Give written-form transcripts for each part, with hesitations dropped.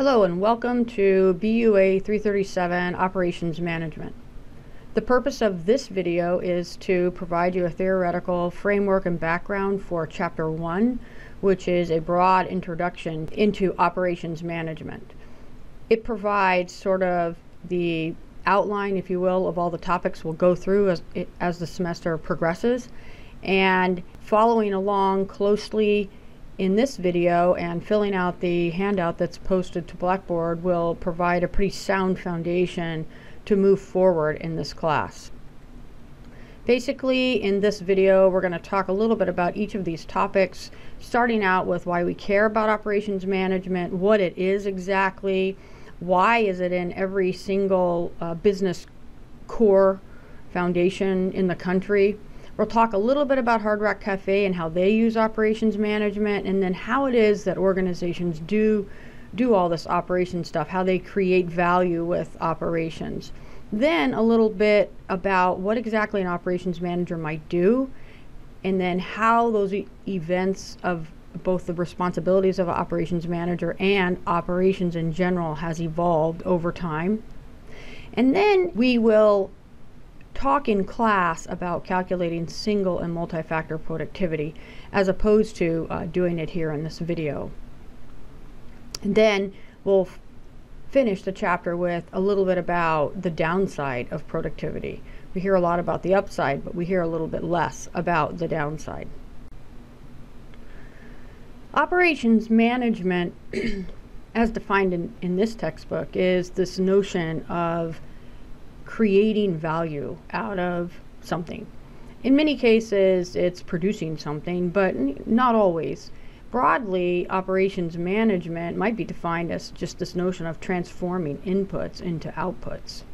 Hello and welcome to BUA 337 Operations Management. The purpose of this video is to provide you a theoretical framework and background for Chapter 1, which is a broad introduction into operations management. It provides sort of the outline, if you will, of all the topics we'll go through as the semester progresses, and following along closely in this video and filling out the handout that's posted to Blackboard will provide a pretty sound foundation to move forward in this class. Basically, in this video, we're going to talk a little bit about each of these topics, starting out with why we care about operations management, what it is exactly, why is it in every single business core foundation in the country. We'll talk a little bit about Hard Rock Cafe and how they use operations management, and then how it is that organizations do all this operation stuff, how they create value with operations. Then a little bit about what exactly an operations manager might do, and then how those events of both the responsibilities of an operations manager and operations in general has evolved over time. And then we will talk in class about calculating single and multi-factor productivity as opposed to doing it here in this video. And then we'll finish the chapter with a little bit about the downside of productivity. We hear a lot about the upside, but we hear a little bit less about the downside. Operations management, as defined in this textbook, is this notion of creating value out of something. In many cases, it's producing something, but not always. Broadly, operations management might be defined as just this notion of transforming inputs into outputs.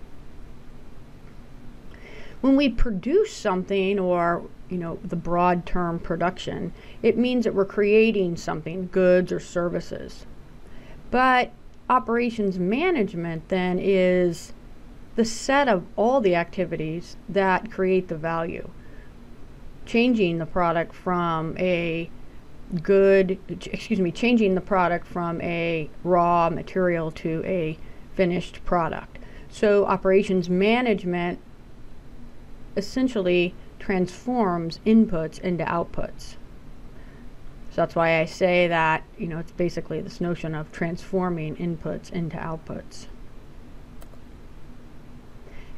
When we produce something, or the broad term production, it means that we're creating something, goods or services. But operations management then is the set of all the activities that create the value. Changing the product from a changing the product from a raw material to a finished product. So operations management essentially transforms inputs into outputs. So that's why I say that, it's basically this notion of transforming inputs into outputs.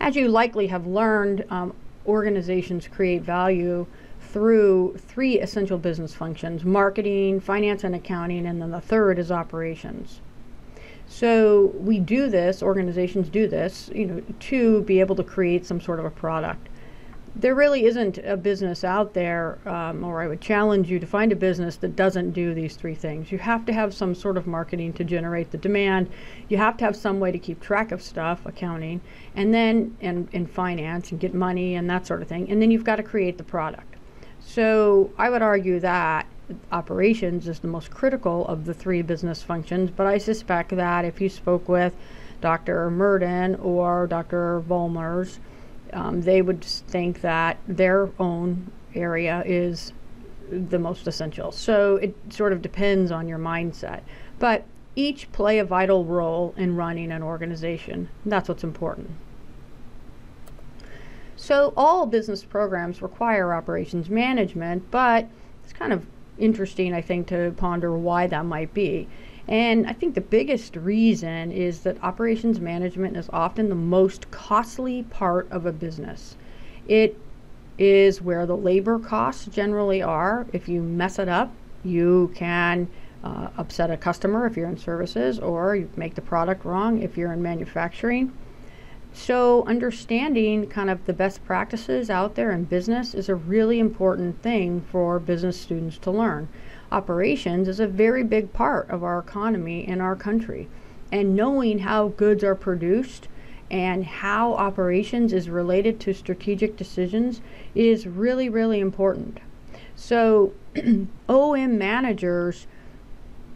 As you likely have learned, organizations create value through three essential business functions: marketing, finance and accounting, and then the third is operations. So we do this, organizations do this, to be able to create some sort of a product. There really isn't a business out there, or I would challenge you to find a business that doesn't do these three things. You have to have some sort of marketing to generate the demand. You have to have some way to keep track of stuff, accounting, and then in finance and get money and that sort of thing. And then you've got to create the product. So I would argue that operations is the most critical of the three business functions, but I suspect that if you spoke with Dr. Murden or Dr. Volmers, they would think that their own area is the most essential. So it sort of depends on your mindset. But each play a vital role in running an organization. That's what's important. So all business programs require operations management, but it's kind of interesting, I think, to ponder why that might be. And I think the biggest reason is that operations management is often the most costly part of a business. It is where the labor costs generally are. If you mess it up, you can upset a customer if you're in services, or you make the product wrong if you're in manufacturing. So understanding kind of the best practices out there in business is a really important thing for business students to learn. Operations is a very big part of our economy in our country, and knowing how goods are produced and how operations is related to strategic decisions is really, really important. So OM managers,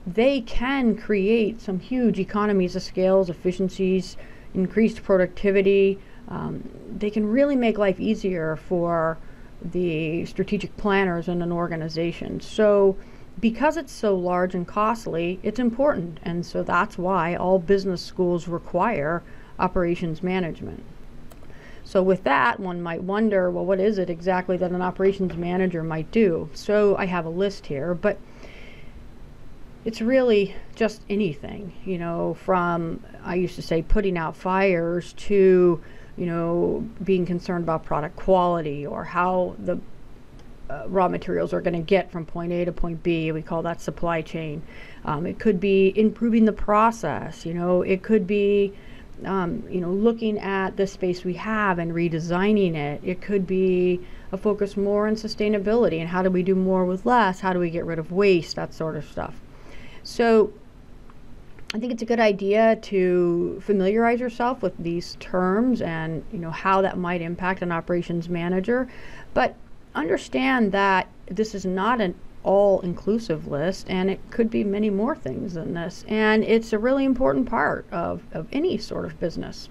they can create some huge economies of scales, efficiencies, increased productivity. They can really make life easier for the strategic planners in an organization. So because it's so large and costly, it's important. And so that's why all business schools require operations management. So with that, one might wonder, well, what is it exactly that an operations manager might do? So I have a list here, but it's really just anything, you know, from, I used to say, putting out fires to, you know, being concerned about product quality or how the raw materials are going to get from point A to point B. We call that supply chain. It could be improving the process, you know, it could be you know, looking at the space we have and redesigning it. It could be a focus more on sustainability and how do we do more with less, how do we get rid of waste, that sort of stuff. So I think it's a good idea to familiarize yourself with these terms and, you know, how that might impact an operations manager, but understand that this is not an all-inclusive list, and it could be many more things than this, and it's a really important part of any sort of business.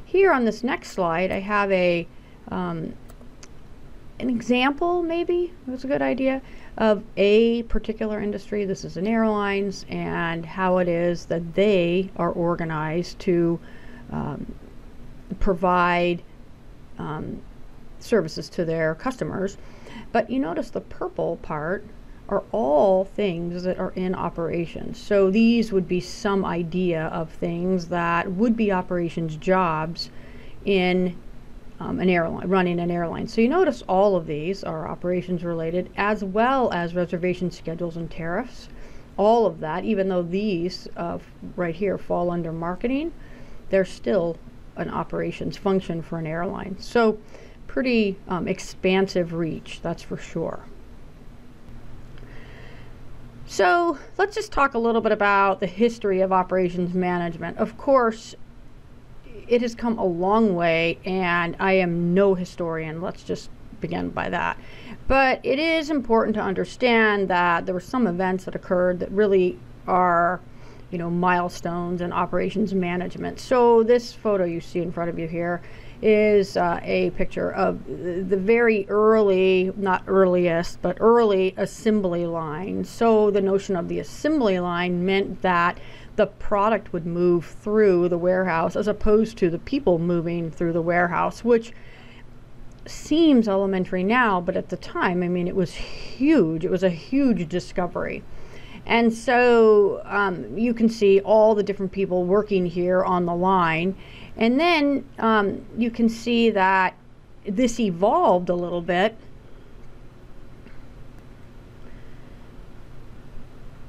Here on this next slide I have a an example, maybe it's a good idea, of a particular industry. This is in airlines, and how it is that they are organized to provide services to their customers. But you notice the purple part are all things that are in operations. So these would be some idea of things that would be operations jobs in an airline, running an airline. So you notice all of these are operations related, as well as reservation schedules and tariffs. All of that, even though these right here fall under marketing, they're still an operations function for an airline. So pretty expansive reach, that's for sure. So let's just talk a little bit about the history of operations management. Of course, it has come a long way, and I am no historian. Let's just begin by that. But it is important to understand that there were some events that occurred that really are, you know, milestones in operations management. So this photo you see in front of you here is a picture of the very early, not earliest, but early assembly line. So the notion of the assembly line meant that the product would move through the warehouse as opposed to the people moving through the warehouse, which seems elementary now, but at the time, I mean, it was huge. It was a huge discovery. And so you can see all the different people working here on the line. And then you can see that this evolved a little bit.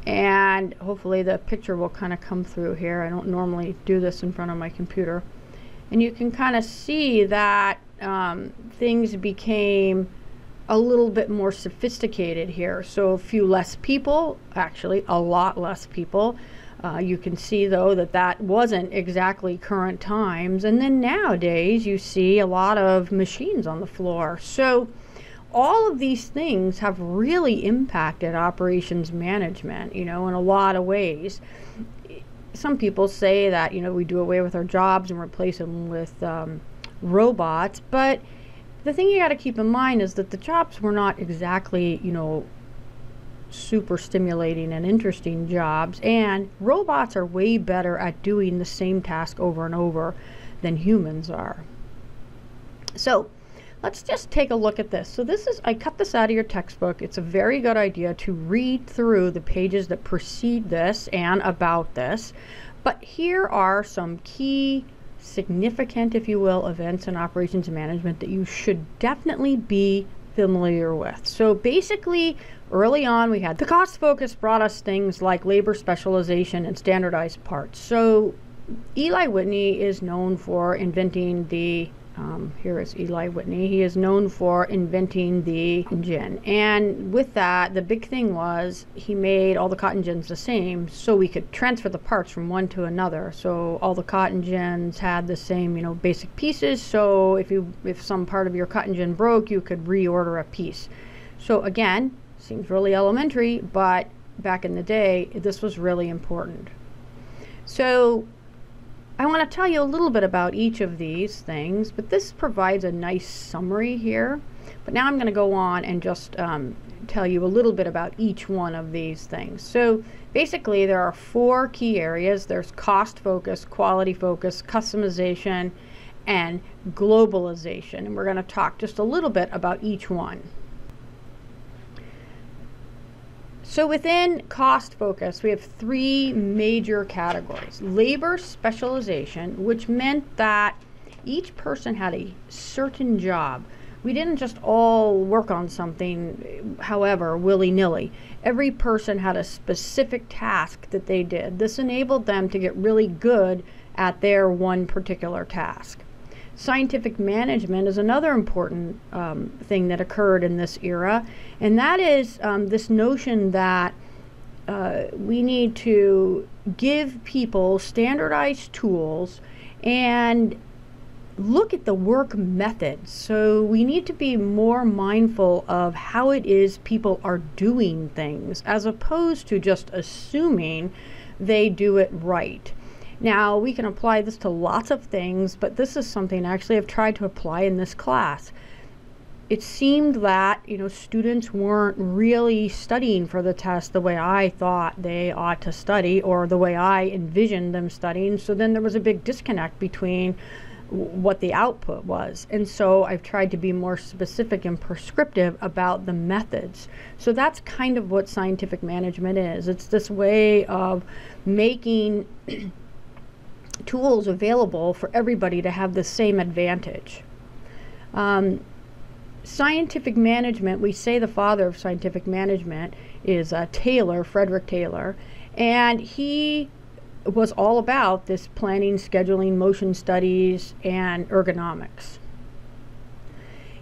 And hopefully the picture will kind of come through here. I don't normally do this in front of my computer. And you can kind of see that things became a little bit more sophisticated here. So a few less people, actually a lot less people. You can see though that that wasn't exactly current times. And then nowadays you see a lot of machines on the floor. So all of these things have really impacted operations management, you know, in a lot of ways. Some people say that, you know, we do away with our jobs and replace them with robots, but the thing you got to keep in mind is that the jobs were not exactly, you know, super stimulating and interesting jobs, and robots are way better at doing the same task over and over than humans are. So let's just take a look at this. So this is, I cut this out of your textbook. It's a very good idea to read through the pages that precede this and about this. But here are some key, significant, if you will, events in operations management that you should definitely be familiar with. So basically, early on, we had the cost focus brought us things like labor specialization and standardized parts. So Eli Whitney is known for inventing the here is Eli Whitney. He is known for inventing the cotton gin. And with that, the big thing was he made all the cotton gins the same so we could transfer the parts from one to another. So all the cotton gins had the same, you know, basic pieces. So if some part of your cotton gin broke, you could reorder a piece. So again, seems really elementary, but back in the day, this was really important. So I want to tell you a little bit about each of these things, but this provides a nice summary here. But now I'm going to go on and just tell you a little bit about each one of these things. So basically there are 4 key areas. There's cost focus, quality focus, customization, and globalization. And we're going to talk just a little bit about each one. So within cost focus, we have 3 major categories. Labor specialization, which meant that each person had a certain job. We didn't just all work on something, however, willy-nilly. Every person had a specific task that they did. This enabled them to get really good at their one particular task. Scientific management is another important thing that occurred in this era, and that is this notion that we need to give people standardized tools and look at the work methods. So we need to be more mindful of how it is people are doing things, as opposed to just assuming they do it right. Now, we can apply this to lots of things, but this is something actually I've tried to apply in this class. It seemed that, students weren't really studying for the test the way I thought they ought to study, or the way I envisioned them studying. So then there was a big disconnect between what the output was. And so I've tried to be more specific and prescriptive about the methods. So that's kind of what scientific management is. It's this way of making tools available for everybody to have the same advantage. Scientific management, we say the father of scientific management is Taylor, Frederick Taylor, and he was all about this planning, scheduling, motion studies, and ergonomics.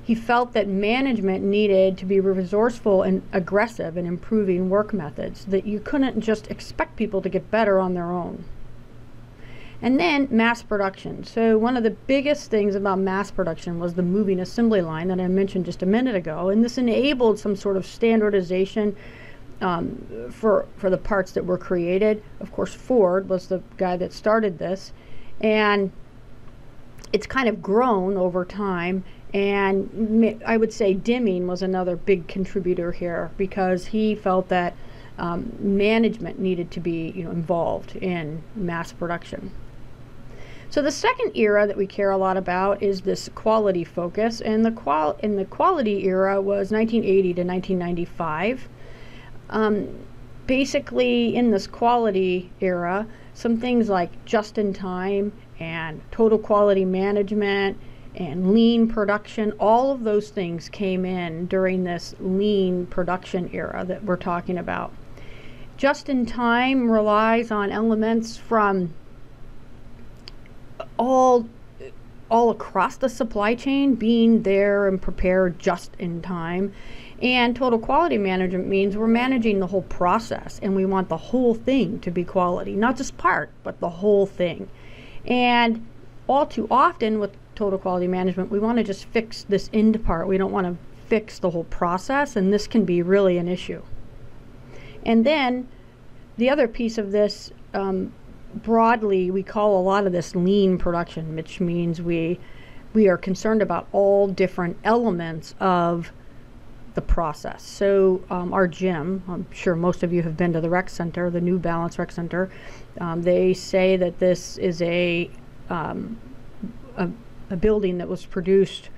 He felt that management needed to be resourceful and aggressive in improving work methods, that you couldn't just expect people to get better on their own. And then mass production. So one of the biggest things about mass production was the moving assembly line that I mentioned just a minute ago, and this enabled some sort of standardization for the parts that were created. Of course, Ford was the guy that started this, and it's kind of grown over time. And I would say Deming was another big contributor here, because he felt that management needed to be involved in mass production. So the second era that we care a lot about is this quality focus, and the quality era was 1980 to 1995. Basically, in this quality era, some things like just-in-time and total quality management and lean production, all of those things came in during this lean production era that we're talking about. Just-in-time relies on elements from all across the supply chain being there and prepared just in time. And total quality management means we're managing the whole process, and we want the whole thing to be quality, not just part, but the whole thing. And all too often with total quality management, we want to just fix this end part. We don't want to fix the whole process, and this can be really an issue. And then the other piece of this, broadly, we call a lot of this lean production, which means we are concerned about all different elements of the process. So our gym, I'm sure most of you have been to the rec center, the New Balance Rec Center. They say that this is a building that was produced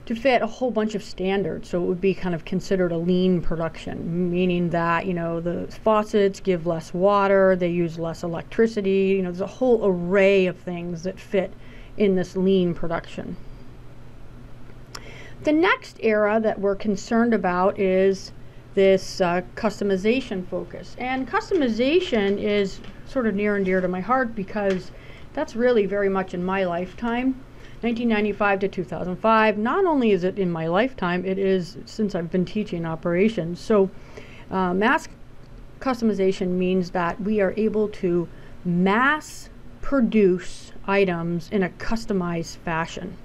to fit a whole bunch of standards. So it would be kind of considered a lean production, meaning that, the faucets give less water, they use less electricity, there's a whole array of things that fit in this lean production. The next era that we're concerned about is this customization focus. And customization is sort of near and dear to my heart, because that's really very much in my lifetime. 1995 to 2005. Not only is it in my lifetime, it is since I've been teaching operations. So mass customization means that we are able to mass produce items in a customized fashion.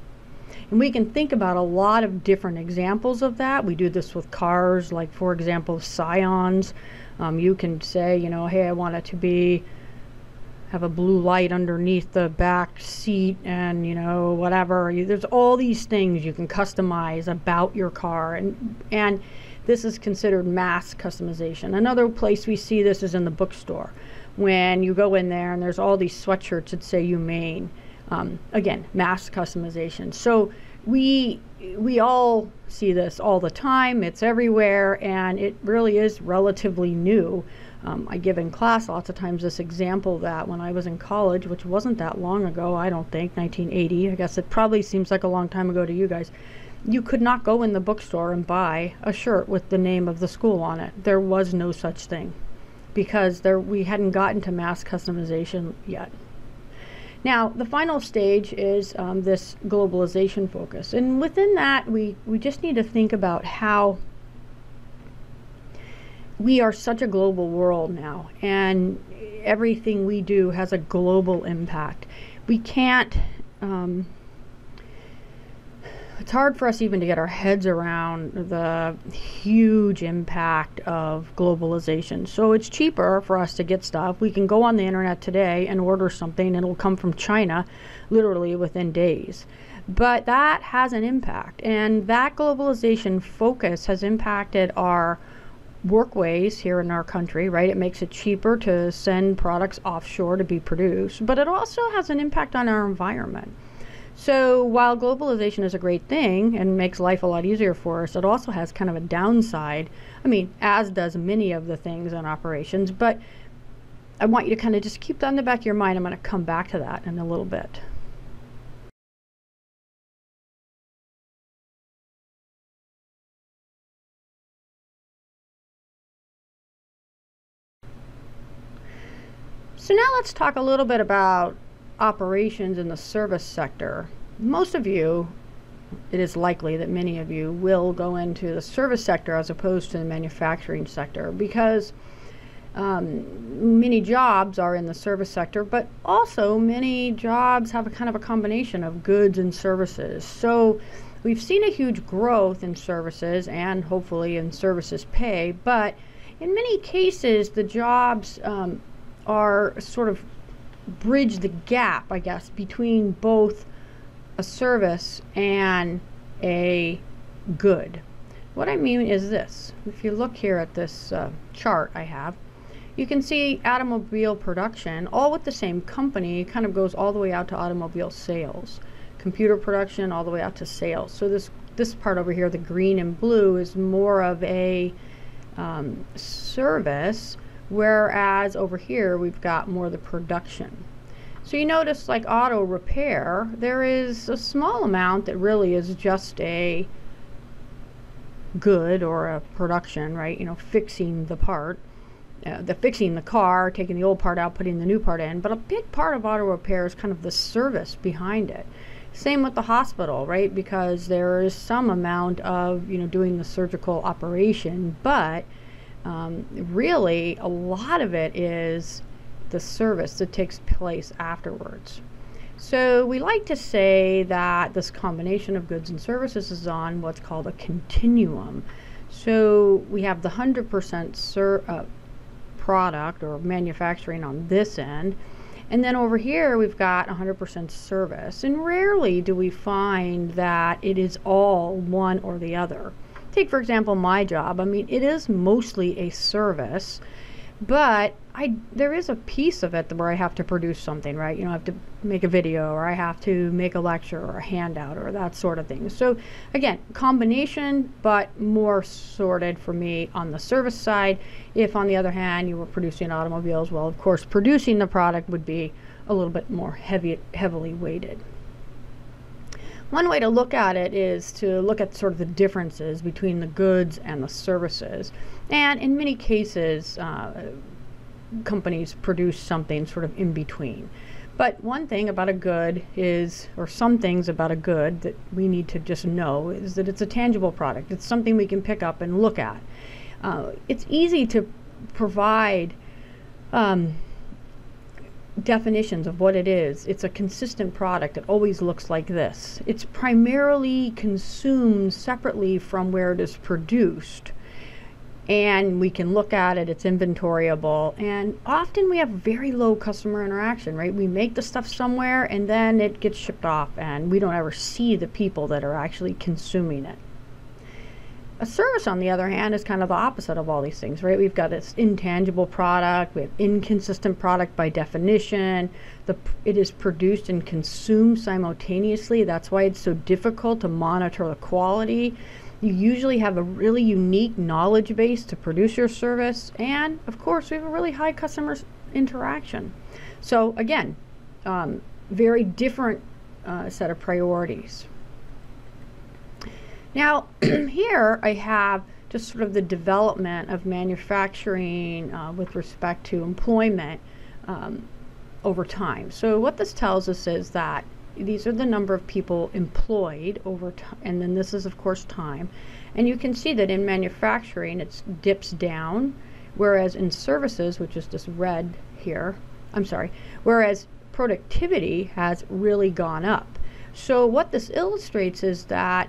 And we can think about a lot of different examples of that. We do this with cars, like for example, Scions. You can say, hey, I want it to have a blue light underneath the back seat, and whatever. There's all these things you can customize about your car, and This is considered mass customization. Another place we see this is in the bookstore, when you go in there and there's all these sweatshirts that say "Humane." Again, mass customization. So we all see this all the time. It's everywhere, and it really is relatively new. I give in class lots of times this example that when I was in college, which wasn't that long ago, I don't think, 1980, I guess it probably seems like a long time ago to you guys, you could not go in the bookstore and buy a shirt with the name of the school on it. There was no such thing, because we hadn't gotten to mass customization yet. Now, the final stage is this globalization focus. And within that, we just need to think about how we are such a global world now, and everything we do has a global impact. We can't, it's hard for us even to get our heads around the huge impact of globalization. So it's cheaper for us to get stuff. We can go on the internet today and order something, and it'll come from China literally within days. But that has an impact, and that globalization focus has impacted our workways here in our country, right? It makes it cheaper to send products offshore to be produced, but it also has an impact on our environment. So while globalization is a great thing and makes life a lot easier for us, it also has kind of a downside. I mean, as does many of the things in operations, but I want you to kind of just keep that in the back of your mind. I'm going to come back to that in a little bit. So now let's talk a little bit about operations in the service sector. Most of you, it is likely that many of you will go into the service sector as opposed to the manufacturing sector, because many jobs are in the service sector, but also many jobs have a kind of a combination of goods and services. So we've seen a huge growth in services and hopefully in services pay, but in many cases the jobs are sort of bridge the gap, I guess, between both a service and a good. What I mean is this. If you look here at this chart I have, you can see automobile production, all with the same company, kind of goes all the way out to automobile sales. Computer production all the way out to sales. So this part over here, the green and blue, is more of a service, whereas over here we've got more of the production. So you notice, like auto repair, there is a small amount that really is just a good or a production, right? You know, fixing the part, fixing the car, taking the old part out, putting the new part in. But a big part of auto repair is kind of the service behind it. Same with the hospital, right? Because there is some amount of, you know, doing the surgical operation, but really a lot of it is the service that takes place afterwards. So we like to say that this combination of goods and services is on what's called a continuum. So we have the 100% product or manufacturing on this end, and then over here we've got 100% service. And rarely do we find that it is all one or the other. Take, for example, my job. I mean, it is mostly a service, but there is a piece of it where I have to produce something, right? You know, I have to make a video, or I have to make a lecture or a handout or that sort of thing. So again, combination, but more sorted for me on the service side. If on the other hand you were producing automobiles, well, of course, producing the product would be a little bit more heavily weighted. One way to look at it is to look at sort of the differences between the goods and the services. And in many cases, companies produce something sort of in between. But one thing about a good is, or some things about a good that we need to just know, is that it's a tangible product. It's something we can pick up and look at. It's easy to provide definitions of what it is. It's a consistent product. It always looks like this. It's primarily consumed separately from where it is produced, and we can look at it. It's inventoriable, and often we have very low customer interaction, right? We make the stuff somewhere and then it gets shipped off, and we don't ever see the people that are actually consuming it. A service, on the other hand, is kind of the opposite of all these things, right? We've got this intangible product, we have inconsistent product by definition, it is produced and consumed simultaneously. That's why it's so difficult to monitor the quality. You usually have a really unique knowledge base to produce your service, and of course we have a really high customer interaction. So again, very different set of priorities. Now here I have just sort of the development of manufacturing with respect to employment over time. So what this tells us is that these are the number of people employed over time, and then this is of course time. And you can see that in manufacturing it dips down, whereas in services, which is this red here, whereas productivity has really gone up. So what this illustrates is that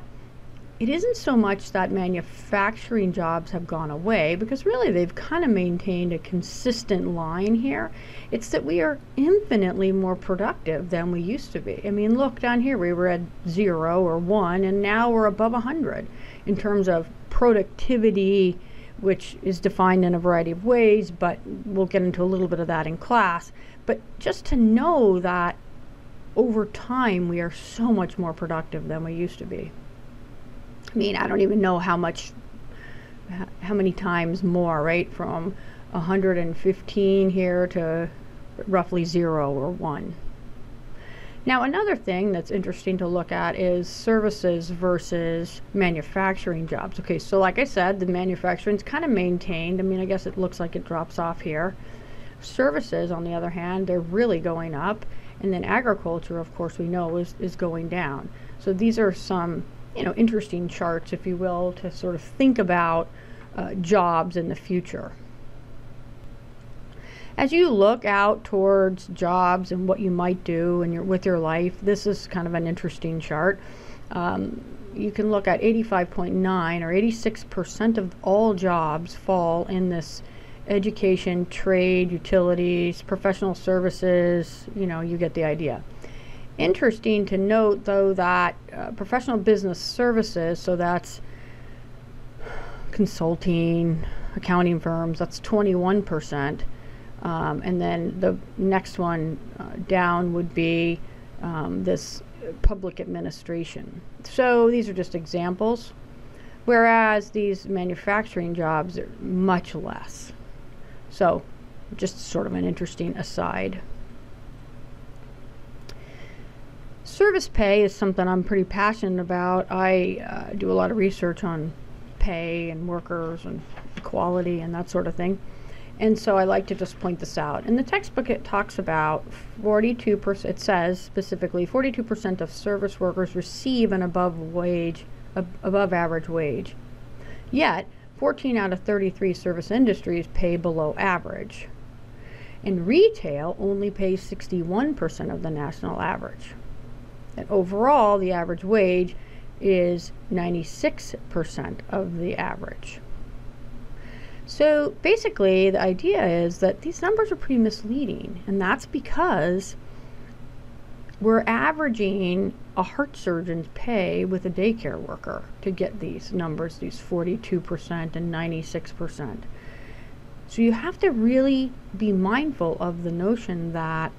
it isn't so much that manufacturing jobs have gone away, because really they've kind of maintained a consistent line here. It's that we are infinitely more productive than we used to be. I mean, look down here, we were at 0 or 1, and now we're above 100 in terms of productivity, which is defined in a variety of ways, but we'll get into a little bit of that in class. But just to know that over time we are so much more productive than we used to be. I mean, I don't even know how many times more, right? From 115 here to roughly 0 or 1. Now, another thing that's interesting to look at is services versus manufacturing jobs. Okay, so like I said, the manufacturing's kind of maintained. I mean, I guess it looks like it drops off here. Services, on the other hand, they're really going up. And then agriculture, of course, we know is going down. So these are some interesting charts, if you will, to sort of think about jobs in the future. As you look out towards jobs and what you might do with your life, this is kind of an interesting chart. You can look at 85.9 or 86% of all jobs fall in this education, trade, utilities, professional services. You get the idea. Interesting to note, though, that professional business services, so that's consulting, accounting firms, that's 21%. And then the next one down would be this public administration. So these are just examples, whereas these manufacturing jobs are much less. So just sort of an interesting aside. Service pay is something I'm pretty passionate about. I do a lot of research on pay and workers and equality and that sort of thing. And so I like to just point this out. In the textbook it talks about 42%, it says specifically 42% of service workers receive an above average wage. Yet 14 out of 33 service industries pay below average. And retail only pays 61% of the national average. And overall, the average wage is 96% of the average. So basically, the idea is that these numbers are pretty misleading, and that's because we're averaging a heart surgeon's pay with a daycare worker to get these numbers, these 42% and 96%. So you have to really be mindful of the notion that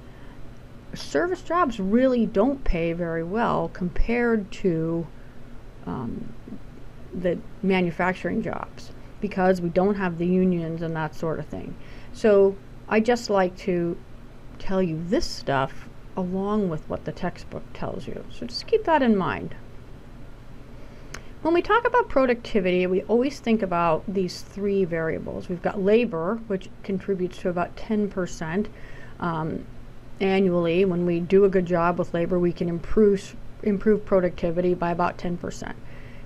service jobs really don't pay very well compared to the manufacturing jobs, because we don't have the unions and that sort of thing. So I just like to tell you this stuff along with what the textbook tells you. So just keep that in mind. When we talk about productivity, we always think about these three variables. We've got labor, which contributes to about 10%. Annually. When we do a good job with labor, we can improve productivity by about 10%.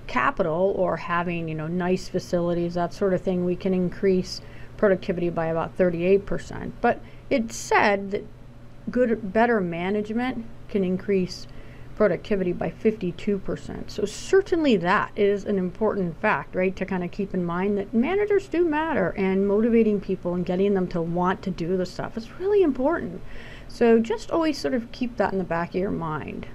Capital, or having nice facilities, that sort of thing, we can increase productivity by about 38%. But it's said that better management can increase productivity by 52%. So certainly that is an important fact, right, to kind of keep in mind that managers do matter, and motivating people and getting them to want to do the stuff is really important. So just always sort of keep that in the back of your mind.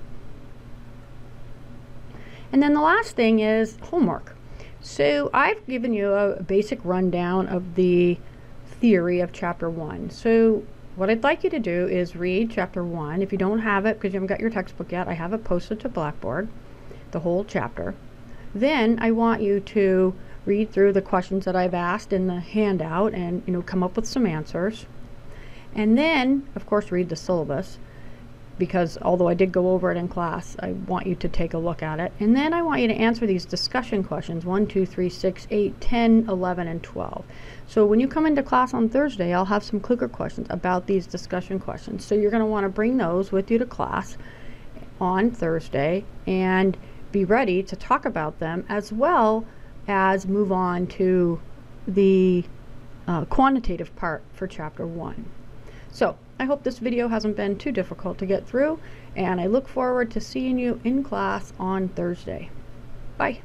And then the last thing is homework. So I've given you a basic rundown of the theory of chapter 1. So what I'd like you to do is read chapter 1. If you don't have it because you haven't got your textbook yet, I have it posted to Blackboard, the whole chapter. Then I want you to read through the questions that I've asked in the handout and come up with some answers. And then, of course, read the syllabus, because although I did go over it in class, I want you to take a look at it. And then I want you to answer these discussion questions, 1, 2, 3, 6, 8, 10, 11, and 12. So when you come into class on Thursday, I'll have some clicker questions about these discussion questions. So you're going to want to bring those with you to class on Thursday and be ready to talk about them, as well as move on to the quantitative part for chapter 1. So I hope this video hasn't been too difficult to get through, and I look forward to seeing you in class on Thursday. Bye.